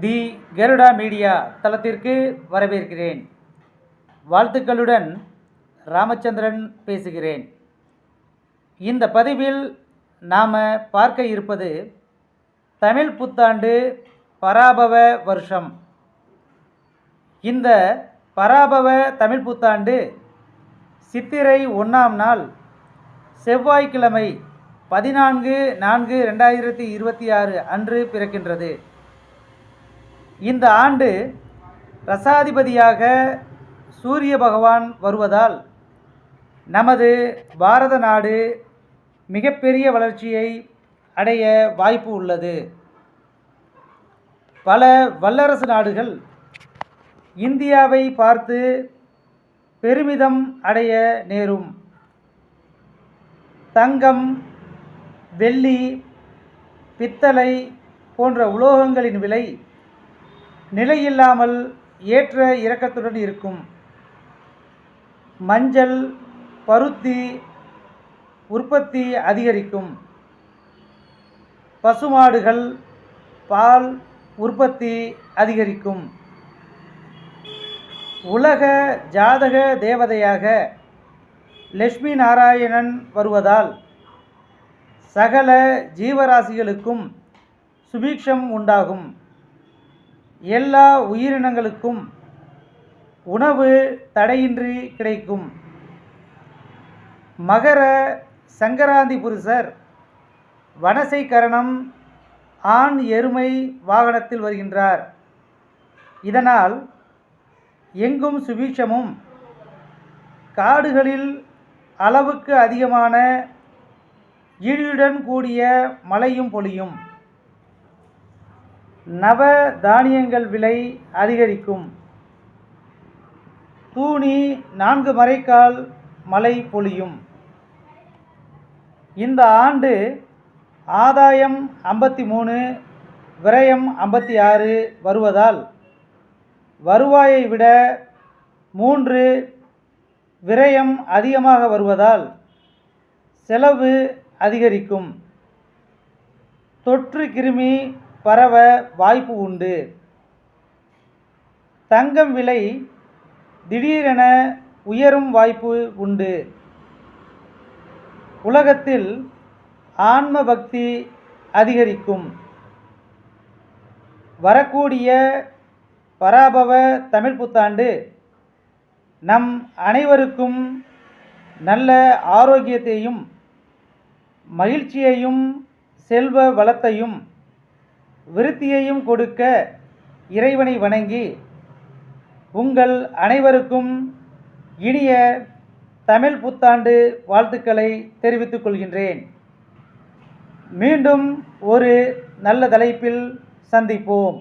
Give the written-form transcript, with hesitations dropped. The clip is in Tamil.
தி கருடா மீடியா தளத்திற்கு வரவேற்கிறேன். வாழ்த்துக்களுடன் ராமச்சந்திரன் பேசுகிறேன். இந்த பதிவில் நாம் பார்க்க இருப்பது தமிழ் புத்தாண்டு பராபவ வருஷம். இந்த பராபவ தமிழ் புத்தாண்டு சித்திரை 1ஆம் நாள் செவ்வாய்க்கிழமை 14/4/2026 அன்று பிறக்கின்றது. இந்த ஆண்டு ரசாதிபதியாக சூரிய பகவான் வருவதால் நமது பாரத நாடு மிகப்பெரிய வளர்ச்சியை அடைய வாய்ப்பு உள்ளது. பல வல்லரசு நாடுகள் இந்தியாவை பார்த்து பெருமிதம் அடைய நேரும். தங்கம், வெள்ளி, பித்தளை போன்ற உலோகங்களின் விலை நிலையில்லாமல் ஏற்ற இறக்கத்துடன் இருக்கும். மஞ்சள், பருத்தி உற்பத்தி அதிகரிக்கும். பசுமாடுகள் பால் உற்பத்தி அதிகரிக்கும். உலக ஜாதக தேவதையாக லட்சுமி நாராயணன் வருவதால் சகல ஜீவராசிகளுக்கும் சுபீக்ஷம் உண்டாகும். எல்லா உயிரினங்களுக்கும் உணவு தடையின்றி கிடைக்கும். மகர சங்கராந்தி புருஷர் வனசை கரணம் ஆண் எருமை வாகனத்தில் வருகின்றார். இதனால் எங்கும் சுபீட்சமும், காடுகளில் அளவுக்கு அதிகமான இடியுடன் கூடிய மழையும் பொழியும். நவ தானியங்கள் விலை அதிகரிக்கும். தூணி 4 மரைக்கால் மழை பொழியும். இந்த ஆண்டு ஆதாயம் 53, விரயம் 56 வருவதால் வருவாயை விட 3 விரயம் அதிகமாக வருவதால் செலவு அதிகரிக்கும். தொற்று கிருமி பரவ வாய்ப்பு உண்டு. தங்கம் விலை திடீரென உயரும் வாய்ப்பு உண்டு. உலகத்தில் ஆன்ம பக்தி அதிகரிக்கும். வரக்கூடிய பராபவ தமிழ் புத்தாண்டு நம் அனைவருக்கும் நல்ல ஆரோக்கியத்தையும், மகிழ்ச்சியையும், செல்வ வளத்தையும், விருத்தியையும் கொடுக்க இறைவனை வணங்கி உங்கள் அனைவருக்கும் இனிய தமிழ் புத்தாண்டு வாழ்த்துக்களை தெரிவித்துக் கொள்கின்றேன். மீண்டும் ஒரு நல்ல தலைப்பில் சந்திப்போம்.